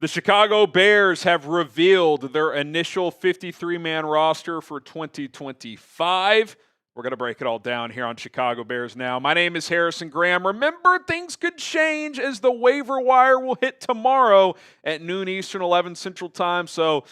The Chicago Bears have revealed their initial 53-man roster for 2025. We're going to break it all down here on Chicago Bears Now. My name is Harrison Graham. Remember, things could change as the waiver wire will hit tomorrow at noon Eastern, 11 Central Time. So,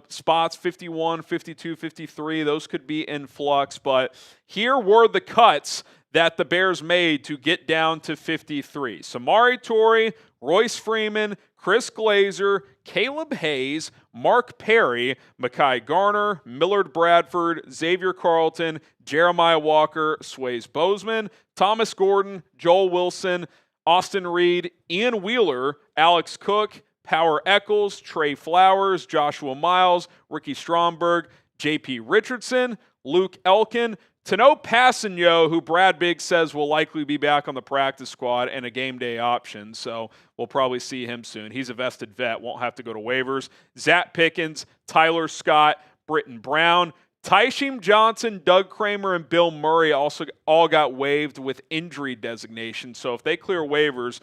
spots 51, 52, 53, those could be in flux. But here were the cuts that the Bears made to get down to 53. Samori Toure, Royce Freeman, Chris Glazer, Caleb Hayes, Mark Perry, Mekhi Garner, Millard Bradford, Xavier Carlton, Jeremiah Walker, Swayze Bozeman, Thomas Gordon, Joel Wilson, Austin Reed, Ian Wheeler, Alex Cook, Power Eccles, Trey Flowers, Joshua Miles, Ricky Stromberg, J.P. Richardson, Luke Elkin, Tano Passanio, who Brad Biggs says will likely be back on the practice squad and a game day option, so we'll probably see him soon. He's a vested vet, won't have to go to waivers. Zach Pickens, Tyler Scott, Britton Brown, Tyson Johnson, Doug Kramer, and Bill Murray also all got waived with injury designation. So if they clear waivers,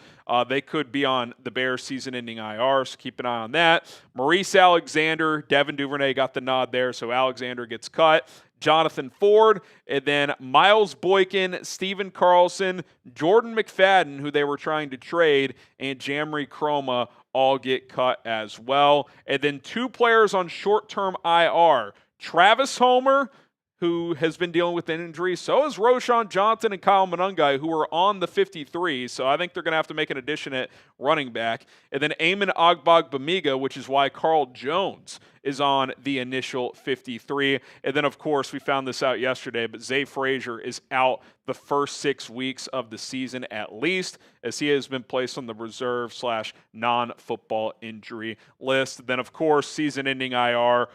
they could be on the Bears season-ending IR, so keep an eye on that. Maurice Alexander, Devin Duvernay got the nod there, so Alexander gets cut. Jonathan Ford, and then Miles Boykin, Steven Carlson, Jordan McFadden, who they were trying to trade, and Jamry Chroma all get cut as well. And then two players on short-term IR, Travis Homer, who has been dealing with an injury. So is Roschon Johnson and Kyle Monangai, who are on the 53. So I think they're going to have to make an addition at running back. And then Eamon Ogbongbemiga, which is why Carl Jones is on the initial 53. And then, of course, we found this out yesterday, but Zay Frazier is out the first 6 weeks of the season at least, as he has been placed on the reserve/non-football injury list. Then, of course, season-ending IR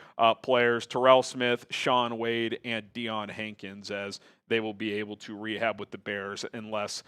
players Terrell Smith, Sean Wade, and Deion Hankins, as they will be able to rehab with the Bears unless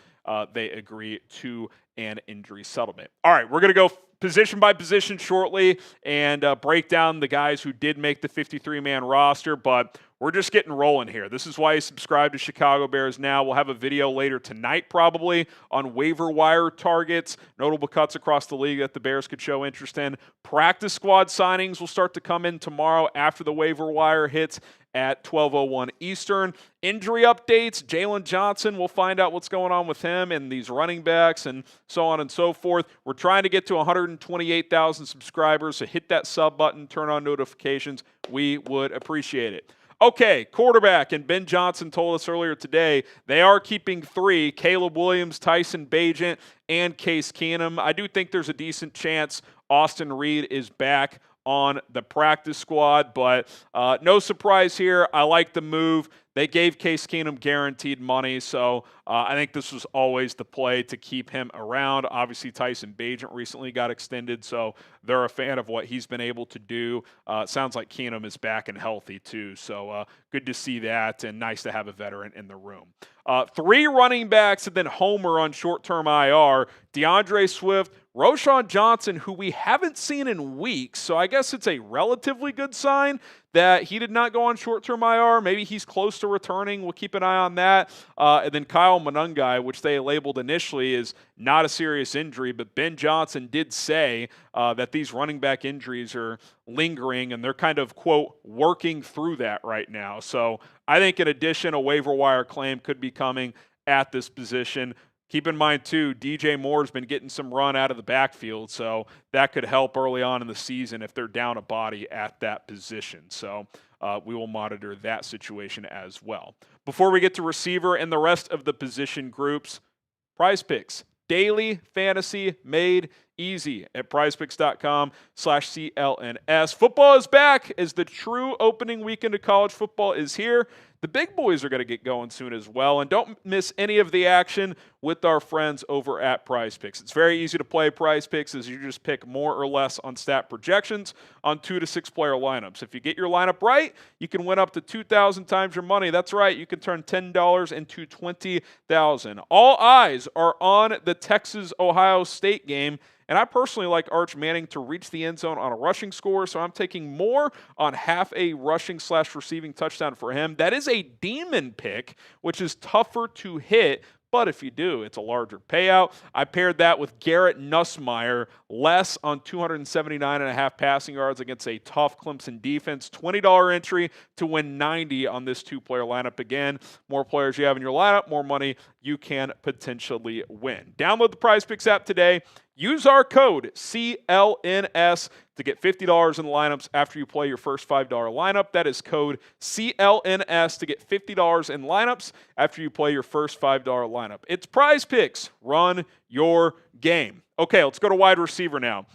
they agree to an injury settlement. All right, we're going to go position by position shortly and break down the guys who did make the 53-man roster, but we're just getting rolling here. This is why you subscribe to Chicago Bears Now. We'll have a video later tonight probably on waiver wire targets, notable cuts across the league that the Bears could show interest in. Practice squad signings will start to come in tomorrow after the waiver wire hits at 12:01 Eastern. Injury updates, Jalen Johnson, we'll find out what's going on with him and these running backs and so on and so forth. We're trying to get to 128,000 subscribers, so hit that sub button, turn on notifications. We would appreciate it. Okay, quarterback, and Ben Johnson told us earlier today they are keeping three, Caleb Williams, Tyson Bagent, and Case Keenum. I do think there's a decent chance Austin Reed is back on the practice squad, but no surprise here. I like the move. They gave Case Keenum guaranteed money, so I think this was always the play to keep him around. Obviously, Tyson Bagent recently got extended, so they're a fan of what he's been able to do. It sounds like Keenum is back and healthy, too, so good to see that, and nice to have a veteran in the room. Three running backs and then Homer on short-term IR, DeAndre Swift, Roschon Johnson, who we haven't seen in weeks, so I guess it's a relatively good sign that he did not go on short-term IR. Maybe he's close to returning. We'll keep an eye on that. And then Kyle Monangai, which they labeled initially as not a serious injury, but Ben Johnson did say that these running back injuries are lingering, and they're kind of, quote, working through that right now. So I think in addition, a waiver wire claim could be coming at this position. Keep in mind, too, DJ Moore's been getting some run out of the backfield, so that could help early on in the season if they're down a body at that position. So we will monitor that situation as well. Before we get to receiver and the rest of the position groups, PrizePicks, daily fantasy made easy at prizepicks.com/CLNS. Football is back as the true opening weekend of college football is here. The big boys are going to get going soon as well, and don't miss any of the action with our friends over at PrizePicks. It's very easy to play PrizePicks as you just pick more or less on stat projections on 2 to 6 player lineups. If you get your lineup right, you can win up to 2,000 times your money. That's right, you can turn $10 into $20,000. All eyes are on the Texas-Ohio State game. And I personally like Arch Manning to reach the end zone on a rushing score, so I'm taking more on half a rushing/receiving touchdown for him. That is a demon pick, which is tougher to hit, But if you do, it's a larger payout. I paired that with Garrett Nussmeier, less on 279.5 passing yards against a tough Clemson defense. $20 entry to win 90 on this two-player lineup. Again, more players you have in your lineup, more money you can potentially win. Download the PrizePicks app today. Use our code CLNS to get $50 in lineups after you play your first $5 lineup. That is code CLNS to get $50 in lineups after you play your first $5 lineup. It's PrizePicks. Run your game. Okay, let's go to wide receiver now.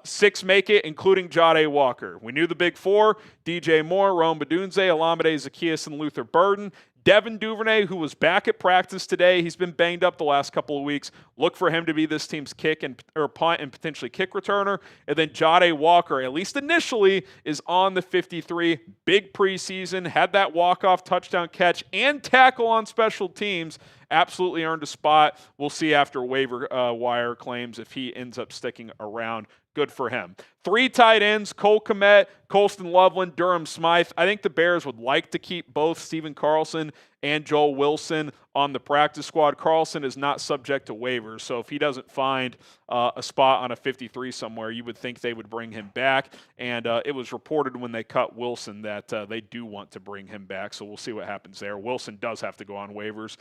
6 make it, including Jahdae Walker. We knew the big 4, DJ Moore, Rome Odunze, Olamide Zaccheaus, and Luther Burden. Devin Duvernay, who was back at practice today, he's been banged up the last couple of weeks. Look for him to be this team's punt and potentially kick returner. And then Jahdae Walker, at least initially, is on the 53. Big preseason, had that walk-off touchdown catch and tackle on special teams. Absolutely earned a spot. We'll see after waiver wire claims if he ends up sticking around. Good for him. 3 tight ends, Kmet, Colston Loveland, Durham Smythe. I think the Bears would like to keep both Stephen Carlson and Joel Wilson on the practice squad. Carlson is not subject to waivers, so if he doesn't find a spot on a 53 somewhere, you would think they would bring him back. And it was reported when they cut Wilson that they do want to bring him back, so we'll see what happens there. Wilson does have to go on waivers.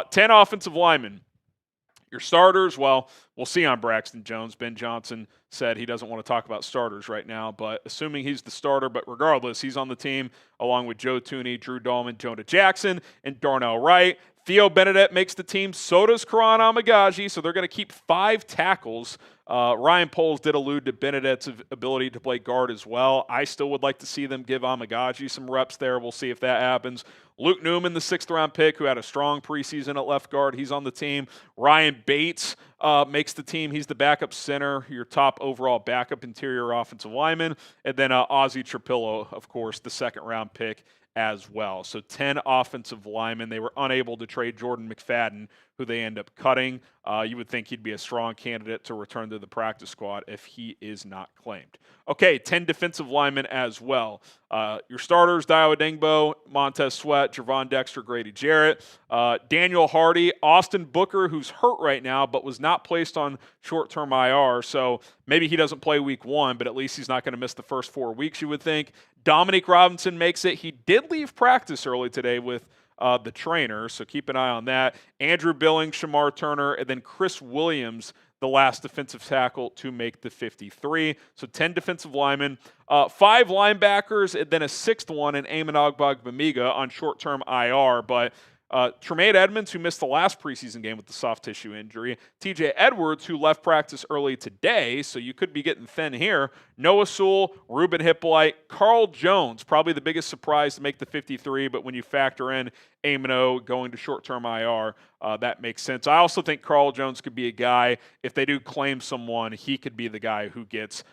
10 offensive linemen. Your starters, well, we'll see on Braxton Jones. Ben Johnson said he doesn't want to talk about starters right now, but assuming he's the starter, but regardless, he's on the team along with Joe Thuney, Drew Dalman, Jonah Jackson, and Darnell Wright. Theo Benedet makes the team. So does Kiran Amegadjie, so they're going to keep 5 tackles. Ryan Poles did allude to Benedet's ability to play guard as well. I still would like to see them give Amegadjie some reps there. We'll see if that happens. Luke Newman, the 6th-round pick, who had a strong preseason at left guard, he's on the team. Ryan Bates makes the team. He's the backup center, your top overall backup interior offensive lineman. And then Ozzy Trapilo, of course, the 2nd-round pick as well. So 10 offensive linemen. They were unable to trade Jordan McFadden, who they end up cutting. You would think he'd be a strong candidate to return to the practice squad if he is not claimed. Okay, 10 defensive linemen as well. Your starters, Dayo Odeyingbo, Montez Sweat, Javon Dexter, Grady Jarrett, Daniel Hardy, Austin Booker, who's hurt right now but was not placed on short-term IR, so maybe he doesn't play week 1, but at least he's not going to miss the first 4 weeks, you would think. Dominique Robinson makes it. He did leave practice early today with the trainer, so keep an eye on that. Andrew Billings, Shamar Turner, and then Chris Williams, the last defensive tackle to make the 53. So 10 defensive linemen, 5 linebackers, and then a 6th one in Eamon Ogbongbemiga on short-term IR. But Tremaine Edmonds, who missed the last preseason game with the soft tissue injury. TJ Edwards, who left practice early today, so you could be getting thin here. Noah Sewell, Ruben Hippolyte, Carl Jones, probably the biggest surprise to make the 53, but when you factor in Amino going to short-term IR, that makes sense. I also think Carl Jones could be a guy, if they do claim someone, he could be the guy who gets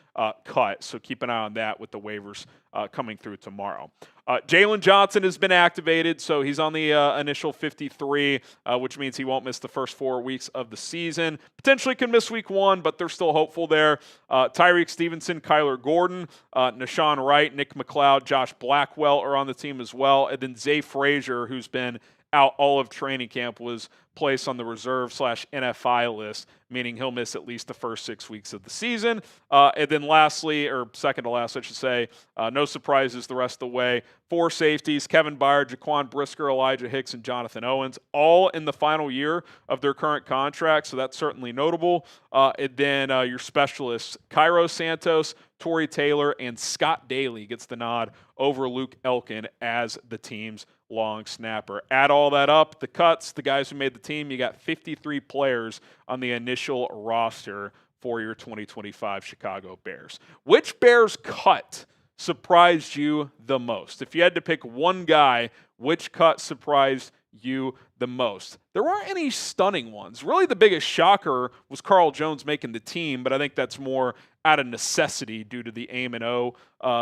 cut. So keep an eye on that with the waivers coming through tomorrow. Jalen Johnson has been activated, so he's on the initial 53, which means he won't miss the first 4 weeks of the season. Potentially can miss week 1, but they're still hopeful there. Tyreek Stevenson, Kyler Gordon, Nashawn Wright, Nick McLeod, Josh Blackwell are on the team as well. And then Zay Frazier, who's been out all of training camp, was placed on the reserve/NFI list, meaning he'll miss at least the first 6 weeks of the season. And then lastly, or second to last, I should say, no surprises the rest of the way. 4 safeties, Kevin Byard, Jaquan Brisker, Elijah Hicks, and Jonathan Owens, all in the final year of their current contract, so that's certainly notable. And then your specialists, Cairo Santos, Torrey Taylor, and Scott Daly gets the nod over Luke Elkin as the team's long snapper. Add all that up, the cuts, the guys who made the team, you got 53 players on the initial roster for your 2025 Chicago Bears. Which Bears cut surprised you the most? If you had to pick one guy, which cut surprised you the most? There weren't any stunning ones. Really, the biggest shocker was Carl Jones making the team, but I think that's more out of necessity due to the aim and O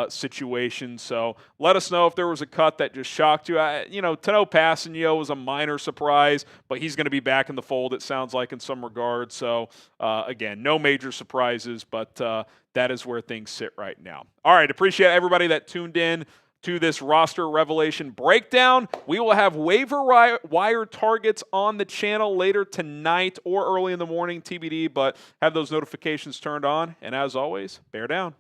situation. So let us know if there was a cut that just shocked you. Tano Passanio was a minor surprise, but he's going to be back in the fold, it sounds like, in some regards. So, again, no major surprises, but that is where things sit right now. All right, appreciate everybody that tuned in to this roster revelation breakdown. We will have waiver wire targets on the channel later tonight or early in the morning, TBD, but have those notifications turned on. And as always, bear down.